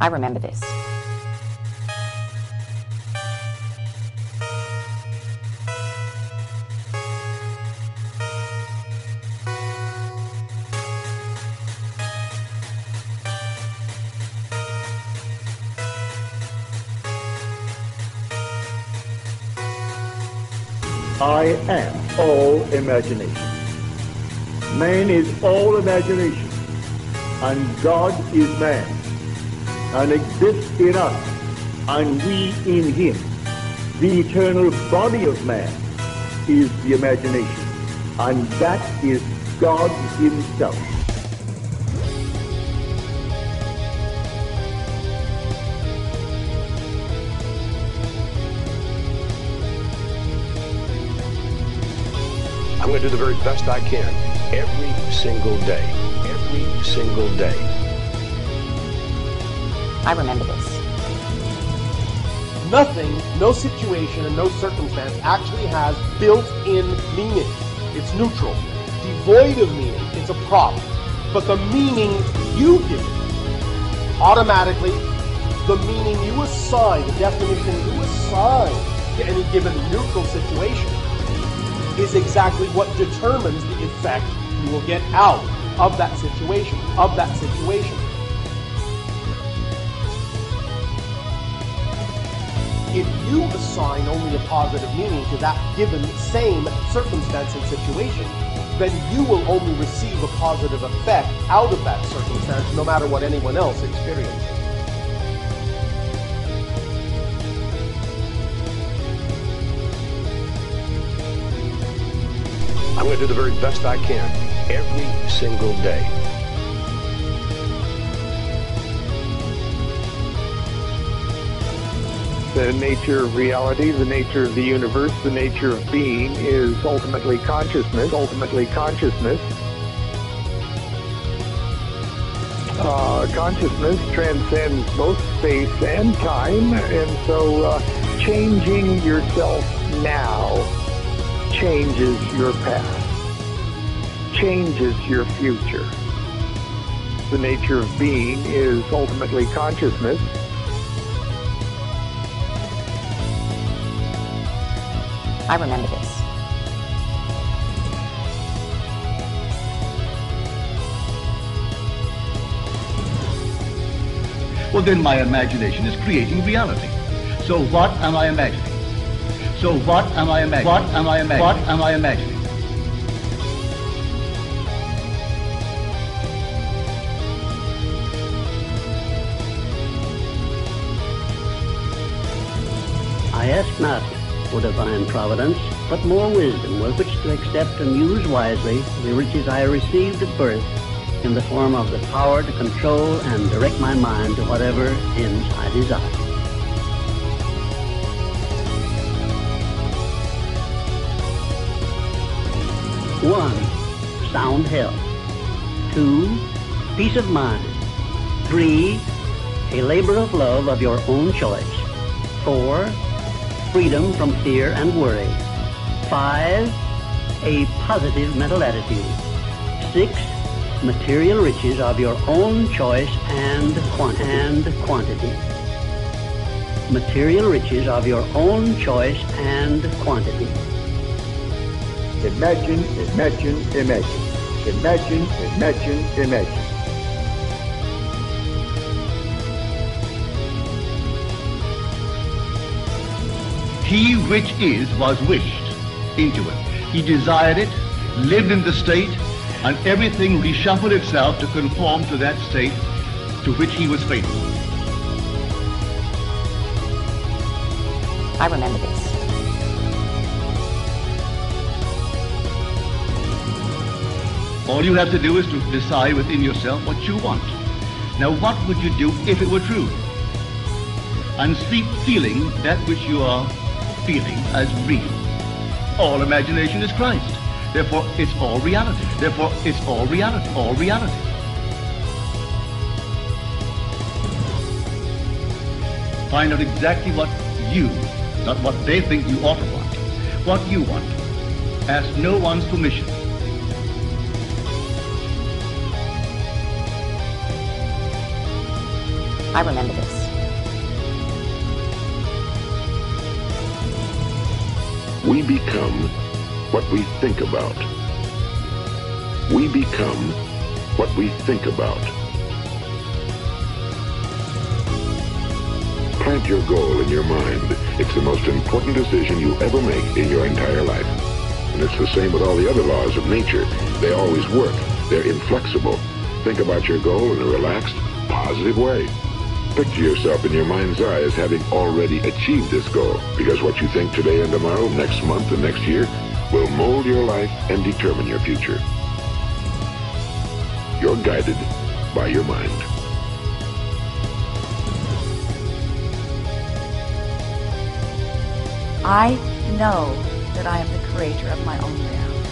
I remember this. I am all imagination. Man is all imagination, and God is man, and exists in us, and we in him. The eternal body of man is the imagination, and that is God himself. I'm going to do the very best I can every single day. Every single day. I remember this. Nothing, no situation, and no circumstance actually has built-in meaning. It's neutral. Devoid of meaning, it's a prop. But the meaning you give it, automatically, the meaning you assign, the definition you assign to any given neutral situation, is exactly what determines the effect you will get out of that situation, If you assign only a positive meaning to that given same circumstance and situation, then you will only receive a positive effect out of that circumstance, no matter what anyone else experiences. I'm going to do the very best I can every single day. The nature of reality, the nature of the universe, the nature of being is ultimately consciousness. Consciousness transcends both space and time, and so changing yourself now changes your past, changes your future. The nature of being is ultimately consciousness. I remember this. Well, then my imagination is creating reality. So what am I imagining? What am I imagining? I ask not, O divine providence, but more wisdom with which to accept and use wisely the riches I received at birth in the form of the power to control and direct my mind to whatever ends I desire. One, sound health. 2, peace of mind. 3, a labor of love of your own choice. 4, freedom from fear and worry. 5, a positive mental attitude. 6, material riches of your own choice and quantity. Material riches of your own choice and quantity. Imagine, imagine, imagine. Imagine, imagine, imagine. He which is was wished into it. He desired it, lived in the state, and everything reshuffled itself to conform to that state to which he was faithful. I remember this. All you have to do is to decide within yourself what you want. Now, what would you do if it were true? And sleep feeling that which you are feeling as real. All imagination is Christ. Therefore, it's all reality. Therefore, it's all reality. All reality. Find out exactly what you, not what they think you ought to want, what you want. Ask no one's permission. I remember this. We become what we think about. We become what we think about. Plant your goal in your mind. It's the most important decision you ever make in your entire life. And it's the same with all the other laws of nature. They always work. They're inflexible. Think about your goal in a relaxed, positive way. Picture yourself in your mind's eye as having already achieved this goal, because what you think today and tomorrow, next month and next year, will mold your life and determine your future. You're guided by your mind. I know that I am the creator of my own reality.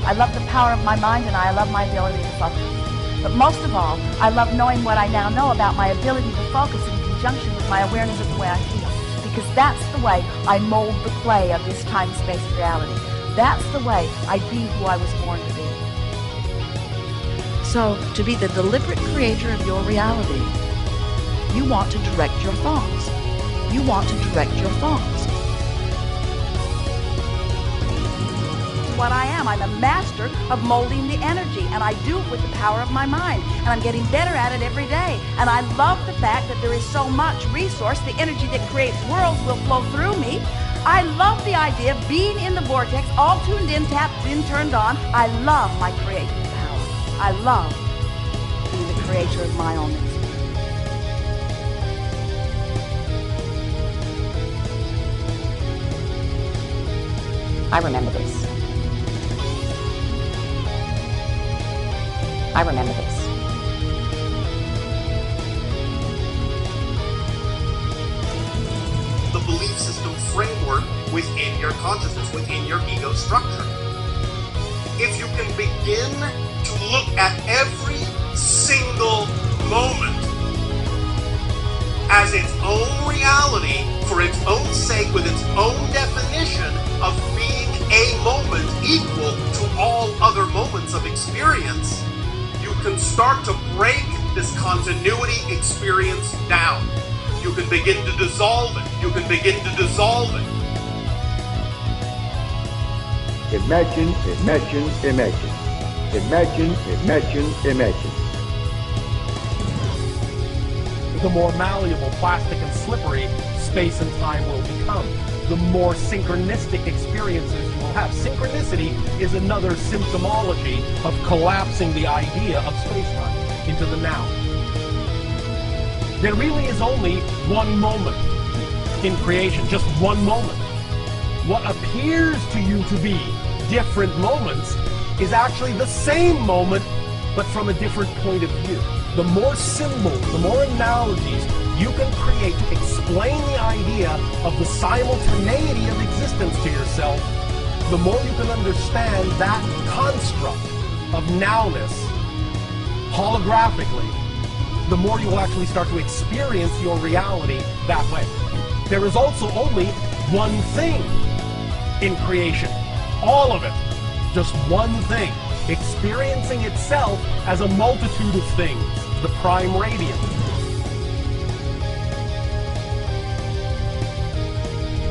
I love the power of my mind, and I love my ability to focus. But most of all, I love knowing what I now know about my ability to focus in conjunction with my awareness of the way I feel. Because that's the way I mold the play of this time-space reality. That's the way I be who I was born to be. So, to be the deliberate creator of your reality, you want to direct your thoughts. You want to direct your thoughts. What I am. I'm a master of molding the energy, and I do it with the power of my mind, and I'm getting better at it every day. And I love the fact that there is so much resource, the energy that creates worlds will flow through me. I love the idea of being in the vortex, all tuned in, tapped in, turned on. I love my creative power. I love being the creator of my own experience. I remember this. I remember this. The belief system framework within your consciousness, within your ego structure. If you can begin to look at every single moment as its own reality, for its own sake, with its own definition of being a moment equal to all other moments of experience, you can start to break this continuity experience down. You can begin to dissolve it. You can begin to dissolve it. Imagine, imagine, imagine. Imagine, imagine, imagine. The more malleable, plastic, and slippery space and time will become, the more synchronistic experiences you will have. Synchronicity is another symptomology of collapsing the idea of space-time into the now. There really is only one moment in creation, just one moment. What appears to you to be different moments is actually the same moment, but from a different point of view. The more symbols, the more analogies you can create to explain the idea of the simultaneity of existence to yourself, the more you can understand that construct of nowness holographically, the more you will actually start to experience your reality that way. There is also only one thing in creation. All of it. Just one thing. Experiencing itself as a multitude of things. The prime radiant.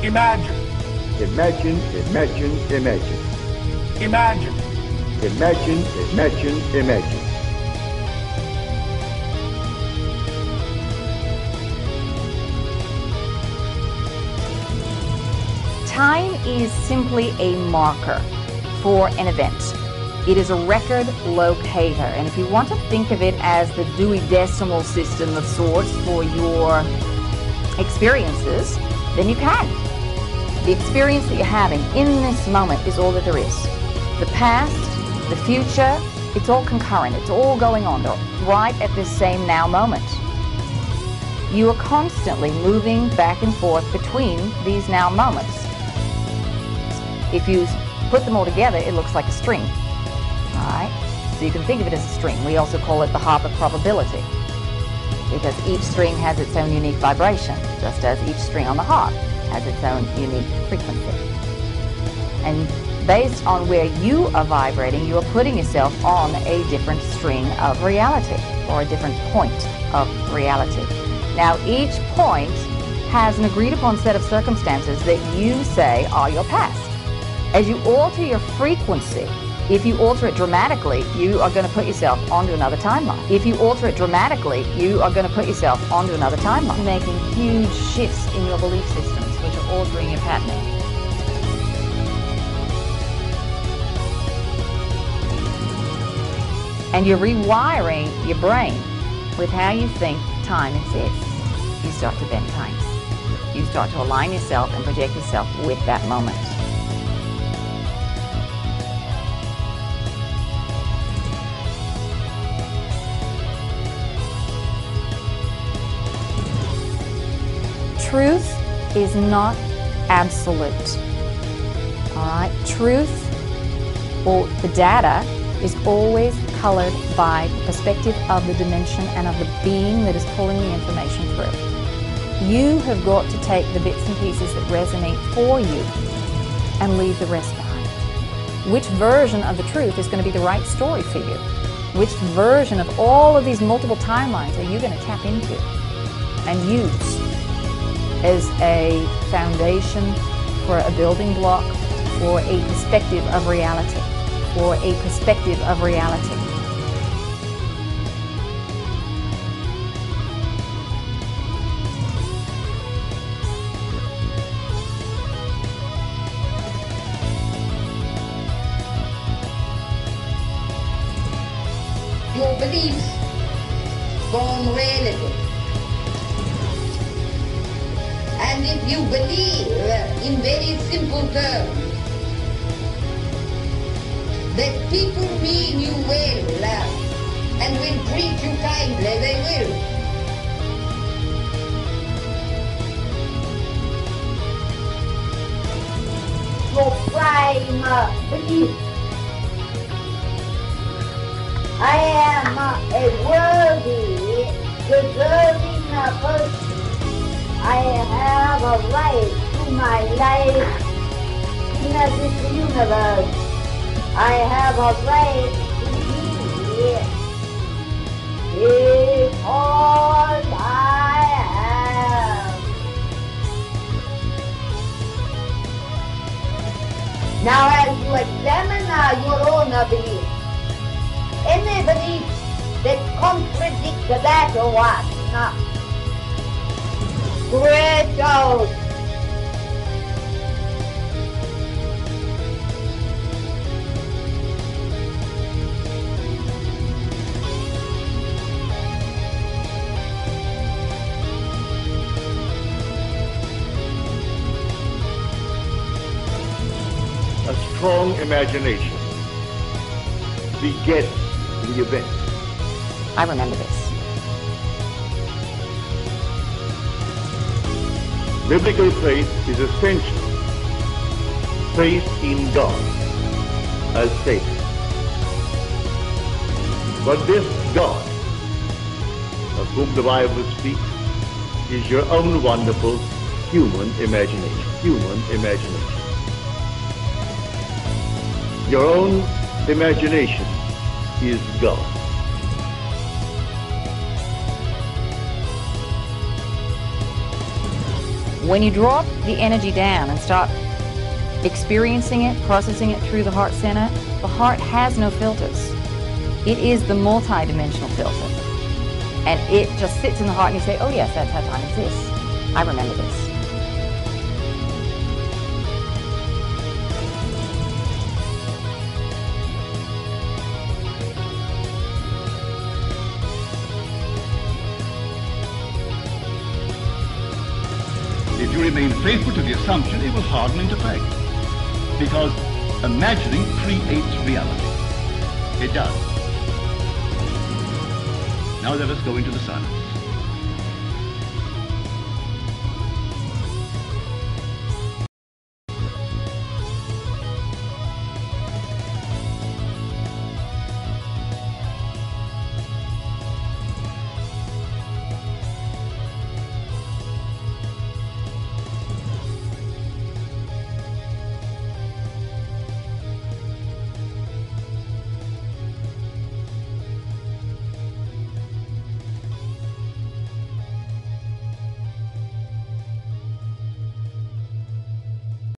Imagine. Imagine, imagine, imagine. Imagine. Imagine, imagine, imagine. Time is simply a marker for an event. It is a record locator, and if you want to think of it as the Dewey Decimal System of sorts for your experiences, then you can. The experience that you're having in this moment is all that there is. The past, the future, it's all concurrent. It's all going on. They're right at this same now moment. You are constantly moving back and forth between these now moments. If you put them all together, it looks like a string. All right? So you can think of it as a string. We also call it the harp of probability, because each string has its own unique vibration, just as each string on the harp has its own unique frequency. And based on where you are vibrating, you are putting yourself on a different string of reality, or a different point of reality. Now, each point has an agreed upon set of circumstances that you say are your past. As you alter your frequency, if you alter it dramatically, you are going to put yourself onto another timeline. If you alter it dramatically, you are going to put yourself onto another timeline, making huge shifts in your belief systems, which are altering your patterning. And you're rewiring your brain with how you think time exists. You start to bend time. You start to align yourself and project yourself with that moment. Truth is not absolute. All right? Truth, or the data, is always colored by the perspective of the dimension and of the being that is pulling the information through. You have got to take the bits and pieces that resonate for you and leave the rest behind. Which version of the truth is going to be the right story for you? Which version of all of these multiple timelines are you going to tap into and use as a foundation for a building block, for a perspective of reality, for a perspective of reality? Your beliefs form reality. And if you believe in very simple terms that people mean you well and will treat you kindly, they will. Your prime belief. I am a worthy, deserving person. I have a right to my life in this universe. I have a right to be because I am. Now, as you examine your own belief, any belief that contradicts that one, scratch out. A strong imagination begets the event. I remember this. Biblical faith is essential. Faith in God as Savior. But this God, of whom the Bible speaks, is your own wonderful human imagination. Human imagination. Your own imagination is God. When you drop the energy down and start experiencing it, processing it through the heart center, the heart has no filters. It is the multi-dimensional filter. And it just sits in the heart and you say, oh yes, that's how time exists. I remember this. If you remain faithful to the assumption, it will harden into fact. Because imagining creates reality. It does. Now let us go into the silence.